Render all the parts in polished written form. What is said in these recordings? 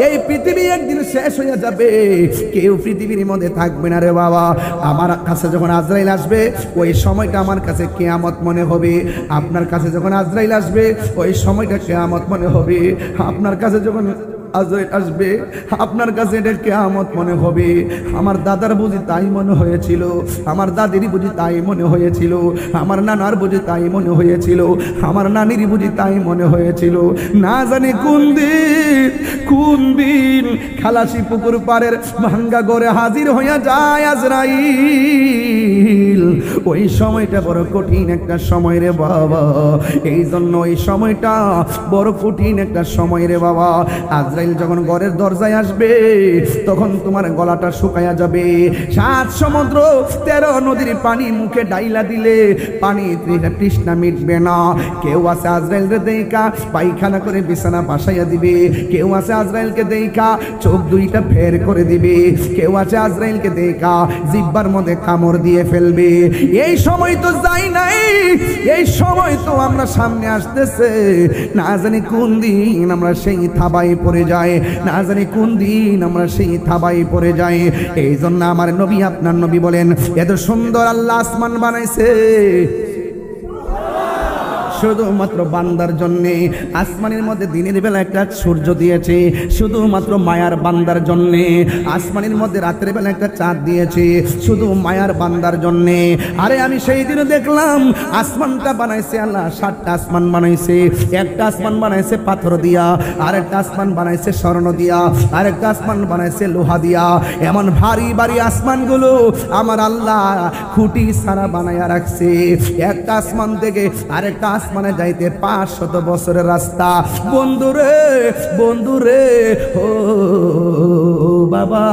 এই পৃথিবী একদিন শেষ হয়ে যাবে, কেউ পৃথিবীর মধ্যে থাকবে না রে বাবা। আমার কাছে যখন আজরাইল আসবে ওই সময়টা আমার কাছে কিয়ামত মনে হবে। আপনার কাছে যখন আজরাইল আসবে ওই সময়টা কিয়ামত মনে হবে। আপনার কাছে যখন আজরাইল আসবে আপনার কাছে এটা কিয়ামত মনে হবে। আমার দাদার বুঝি তাই মনে হয়েছিল, আমার দাদির বুঝি তাই মনে হয়েছিল, আমার নানার বুঝি তাই মনে হয়েছিল, আমার নানির বুঝি তাই মনে হয়েছিল। না জানি কোন দিন খালাসি পুকুর পাড়ের ভাঙ্গা ঘরে হাজির হইয়া যায় আজরাইল। ওই সময়টা বড় কঠিন একটা সময় রে বাবা। এই জন্য ওই সময়টা বড় কঠিন একটা সময় রে বাবা। আজরাইল যখন ঘরের দরজায় আসবে তখন তোমার গলাটা শুকায়া যাবে। 7 সমুদ্র 13 নদীর পানি মুখে ডাইলা দিলে পানি তৃষ্ণা মিটবে না। কেউ আছে আজরাইলকে দেখা পায়খানা করে বিছানা পাশাইয়া দিবে, কেউ আছে আজরাইলকে দেখা চোখ দুইটা ফের করে দিবে, কেউ আছে আজরাইলকে দেখা জিহ্বার মধ্যে কামড় দিয়ে ফেলবে। এই সময় তো যাই নাই, এই সময় তো আমরা সামনে আসতেছে। না জানি কোন দিন আমরা সেই থাবায় পড়ে যাই, না জানি কোন দিন আমরা সেই থাবায় পড়ে যাই। এই জন্য আমার নবী আপনার নবী বলেন, এত সুন্দর আল্লাহ আসমান বানাইছে শুধুমাত্র বান্দার জন্যে। আসমানের মধ্যে দিনের বেলা একটা সূর্য দিয়েছে শুধুমাত্র মায়ার বান্দার জন্যে। আসমানের মধ্যে রাতের বেলা একটা চাঁদ দিয়েছে শুধু মায়ার বান্দার জন্যে। আরে আমি সেই দিনে দেখলাম আসমানটা বানাইছে আল্লাহ 7টা আসমান বানাইছে। একটা আসমান বানাইছে পাথর দিয়া, আরেকটা আসমান বানাইছে স্বর্ণ দিয়া, আরেকটা আসমান বানাইছে লোহা দিয়া। এমন ভারী ভারী আসমানগুলো আমার আল্লাহ খুঁটি ছাড়া বানাইয়া রাখছে। একটা আসমান থেকে আরেকটা আসমানে যাইতে 500 বছরের রাস্তা। বন্ধুরে ও বাবা,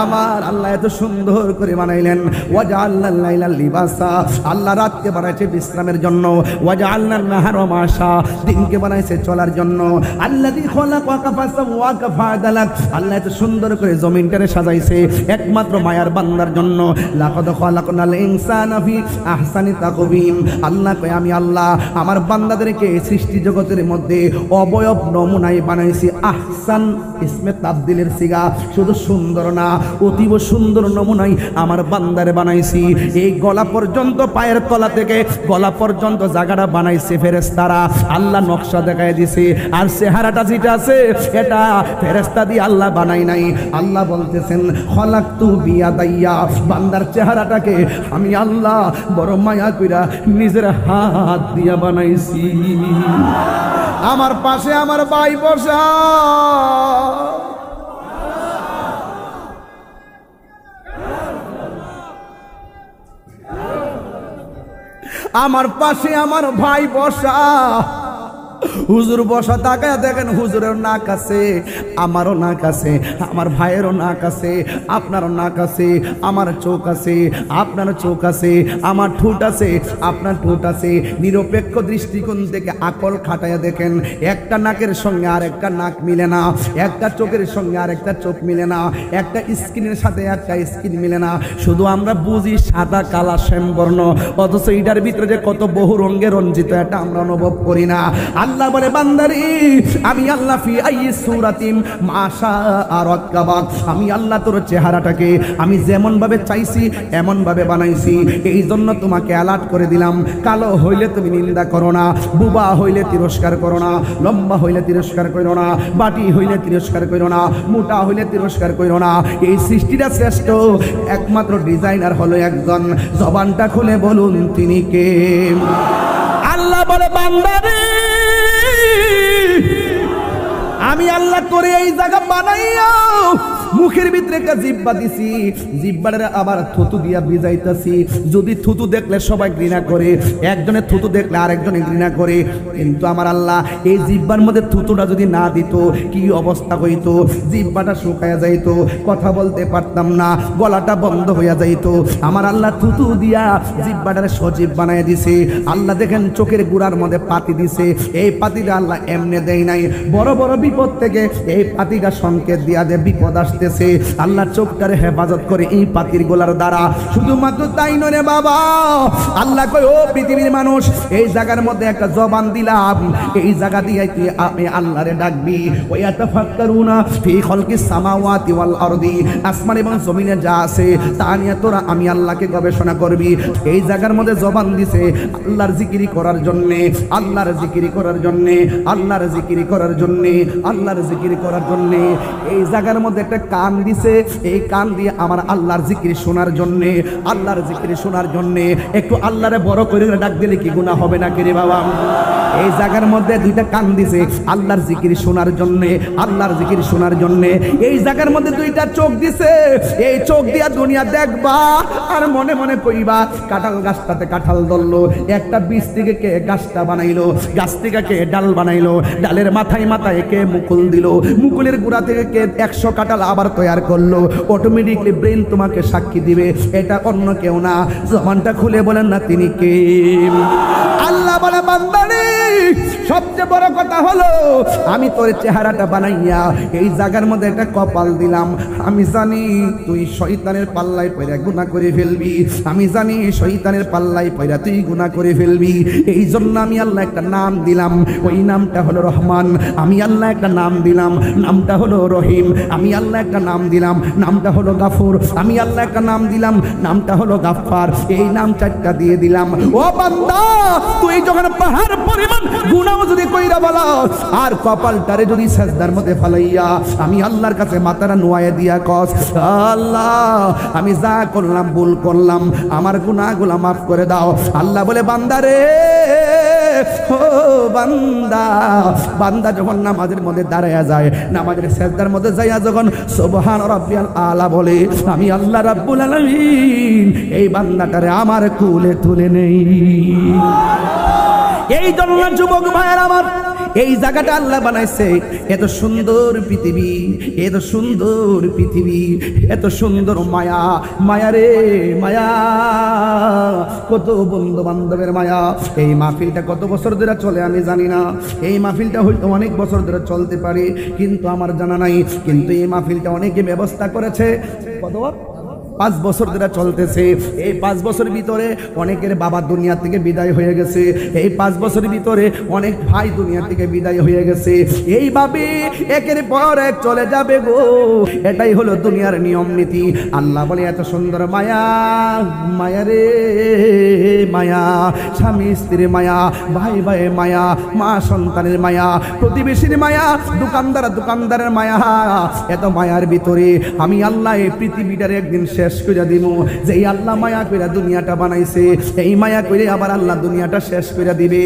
আমার আল্লাহ এত সুন্দর করে বানাইলেন। ওয়াজআলনাল লাইলা লিবাসা, আল্লাহ রাতকে বানাইছে বিশ্রামের জন্য। ওয়াজআলনান নাহারা মাশা, দিনকে বানাইছে চলার জন্য। আল্লাযী খলাকাকা ফাসাওয়াকা ফাআদালাক, আল্লাহ এত সুন্দর করে জমিনটারে সাজাইছে একমাত্র মায়ার বান্দার জন্য। লাকাদ খলাকনাল ইনসানা ফি আহসানি তাকওয়িম, আল্লাহ কয় আমি আল্লাহ আমার বান্দাদেরকে সৃষ্টি জগতের মধ্যে অবয়ব নমুনায় বানাইছি। আহসান ইসমে তাবদীলের সিগা, শুধু সুন্দর না অতীব সুন্দর নমুনাই আমার বান্দারে বানাইছি। এই গলা পর্যন্ত, পায়ের তলা থেকে গলা পর্যন্ত জায়গাটা বানাইছে ফেরেশতারা। আল্লাহ নকশা দেখায় দিছে। আর চেহারাটা যেটা আছে এটা ফেরেশতা দিয়ে আল্লাহ বানাই নাই। আল্লাহ বলতেছেন খলাকতু বিয়াদাইয়া, বান্দার চেহারাটাকে আমি আল্লাহ বড় মায়া কইরা নিজের হাত দিয়া বানাইছি। আমার পাশে আমার ভাই বসা, আমার পাশে আমার ভাই বসা, হুজুর বসা। তাকায় দেখেন হুজুরের নাক আছে, আমারও নাক আছে, আমার ভাইয়েরও নাক আছে, আপনারও নাক আছে, আমার চোখ আছে, আপনার চোখ আছে, আমার ঠোঁট আছে, আপনার ঠোঁট আছে। নিরপেক্ষ দৃষ্টিকোণ থেকে আকল খাটাইয়া দেখেন, একটা নাকের সঙ্গে আর একটা নাক মিলে না, একটা চোখের সঙ্গে আর একটা চোখ মিলে না, একটা স্কিনের সাথে একটা স্কিন মিলে না। শুধু আমরা বুঝি সাদা কালা শ্যামবর্ণ, অথচ এটার ভিতরে যে কত বহু রঙে রঞ্জিত এটা আমরা অনুভব করি না। আল্লাহ বলে বান্দারে আমি আল্লাহ ফি আইয়ি সূরাতিম মাশা রাক্কাবাক, আমি আল্লাহ তোর চেহারাটাকে আমি যেমন ভাবে চাইছি এমন ভাবে বানাইছি। এই জন্য তোমাকে অ্যালার্ট করে দিলাম, কালো হইলে তুমি নিন্দা করো না, বুবা হইলে তিরস্কার করো না, লম্বা হইলে তিরস্কার করো না, বাটি হইলে তিরস্কার করো না, মোটা হইলে তিরস্কার করো না। এই সৃষ্টিটা শ্রেষ্ঠ, একমাত্র ডিজাইনার হলো একজন। জবানটা খুলে বলুন তিনি কে? আল্লাহ বলে বান্দারে আমি আল্লাহ তোরে এই জায়গা বানাইয়া মুখের ভিতরে একটা জিহ্বা দিছি, জিহ্বাটা আবার থুতু দিয়া ভিজাইতাছি। যদি থুতু দেখলে সবাই ঘৃণা করে, একজনে থুতু দেখলে আরেকজনে ঘৃণা করে, কিন্তু আমার আল্লাহ এই জিহ্বার মধ্যে থুতুটা যদি না দিত কি অবস্থা হইতো? জিহ্বাটা শুকায়া যাইতো, কথা বলতে পারতাম না, গলাটা বন্ধ হইয়া যাইতো। আমার আল্লাহ থুতু দিয়া জিহ্বাটারে সজীব বানায় দিছে। আল্লাহ দেখেন চোখের গুড়ার মধ্যে পাতি দিছে। এই পাতিটা আল্লাহ এমনে দেয় নাই, বড় বড় বিপদ থেকে এই পাতিটা সংকেত দিয়া দে বিপদ আসতে বাঁচতেছে, আল্লাহ চোখটার হেফাজত করে এই পাখির গোলার দ্বারা। শুধুমাত্র তাই নয় বাবা, আল্লাহ কয় ও পৃথিবীর মানুষ, এই জায়গার মধ্যে একটা জবান দিলাম, এই জায়গা দিয়ে তুই আমি আল্লাহরে ডাকবি। ওয়া ইয়াতাফাক্কারুনা ফি খালকিস সামাওয়াতি ওয়াল আরদি, আসমান এবং জমিনে যা আছে তা নিয়ে তোরা আমি আল্লাহকে গবেষণা করবি। এই জায়গার মধ্যে জবান দিছে আল্লাহর জিকিরি করার জন্য, আল্লাহর জিকিরি করার জন্য, আল্লাহর জিকিরি করার জন্য, আল্লাহর জিকিরি করার জন্য। এই জায়গার মধ্যে একটা কান দিছে, এই কান দিয়ে আমার আল্লাহর জিকিরি শোনার জন্য, আল্লাহর জিকিরি শোনার জন্য। একটু আল্লাহরে বড় করে ডাক দিলে কি গুনাহ হবে না রে বাবা? এই জায়গার মধ্যে দুইটা কান দিছে আল্লাহর জিকিরি শোনার জন্য, আল্লাহর জিকিরি শোনার জন্য। এই জায়গার মধ্যে দুইটা চোখ দিছে, এই চোখ দিয়া দুনিয়া দেখবা আর মনে মনে কইবা কাঁঠাল গাছটাতে কাঁঠাল ধরলো, একটা বীজ থেকে কে গাছটা বানাইলো, গাছ থেকে কে ডাল বানাইলো, ডালের মাথায় মাথায় কে মুকুল দিল, মুকুলের গোড়া থেকে কে 100 কাঁঠাল আবার তৈরি করলো। অটোমেটিকলি ব্রেন তোমাকে সাক্ষী দিবে এটা অন্য কেউ না। জবানটা খুলে বলেন না তিনি কে? আল্লাহ বলে বান্দারে সবচেয়ে বড় কথা হলো আমি তোর চেহারাটা বানাইয়া এই জায়গার মধ্যে একটা কপাল দিলাম। আমি জানি তুই শয়তানের পাল্লায় পড়ে গুনাহ করে ফেলবি, আমি জানি শয়তানের পাল্লায় পড়ে তুই গুনাহ করে ফেলবি। এই জন্য আমি আল্লাহ একটা নাম দিলাম, ওই নামটা হলো রহমান। আমি আল্লাহ একটা নাম দিলাম, নামটা হলো রহিম। আমি আল্লাহ একটা নাম দিলাম, নামটা হলো গাফুর। আমি আল্লাহ একটা নাম দিলাম, নামটা হলো গাফফার। এই নাম চারটা দিয়ে দিলাম। ও বান্দা, তুই যখন পাহাড় পরিমাণ গুনাহ যদি কইরা বলাস আর কপালটারে যদি সাজদার মধ্যে ফালাইয়া আমি আল্লাহর কাছে মাথাটা নোয়াইয়া দিয়া কস, আল্লাহ আমি যা করলাম ভুল করলাম, আমার গুনাহগুলো মাফ করে দাও। আল্লাহ বলে বান্দারে, ও বান্দা, বান্দা যখন নামাজের মধ্যে দাঁড়ায়া যায়, নামাজের সাজদার মধ্যে যাইয়া যখন সুবহান রাব্বিয়াল আলা বলে, আমি আল্লাহ রাব্বুল আলামিন এই বান্দাটারে আমার কুলে তুলে নেই। এই জন্য যুবক ভাইয়ের আমার, এই জায়গাটা আল্লাহ বানাইছে এত সুন্দর পৃথিবী, এত সুন্দর পৃথিবী, এত সুন্দর মায়া, মায়া রে মায়া, কত বন্ধু বান্ধবের মায়া। এই মাহফিলটা কত বছর ধরে চলে আমি জানি না, এই মাহফিলটা হয়তো অনেক বছর ধরে চলতে পারে কিন্তু আমার জানা নাই। কিন্তু এই মাহফিলটা অনেকে ব্যবস্থা করেছে, কতবার 5 বছর ধরে চলতেছে। এই 5 বছর ভিতরে অনেকের বাবা দুনিয়া থেকে বিদায় হয়ে গেছে, এই 5 বছরের ভিতরে অনেক ভাই দুনিয়া থেকে বিদায় হয়ে গেছে। এইভাবে একের পর এক চলে যাবে গো, এটাই হলো দুনিয়ার নিয়ম নীতি। আল্লাহ বলে এত সুন্দর মায়া, মায়া রে মায়া, স্বামী স্ত্রীর মায়া, ভাই ভাইয়ের মায়া, মা সন্তানের মায়া, প্রতিবেশীর মায়া, দোকানদারের মায়া। এত মায়ার ভিতরে আমি আল্লাহ এই পৃথিবীটার একদিন শেষ করে দিব। যেই আল্লাহ মায়া কইরা দুনিয়াটা বানাইছে, এই মায়া কইরে আবার আল্লাহ দুনিয়াটা শেষ করে দিবে।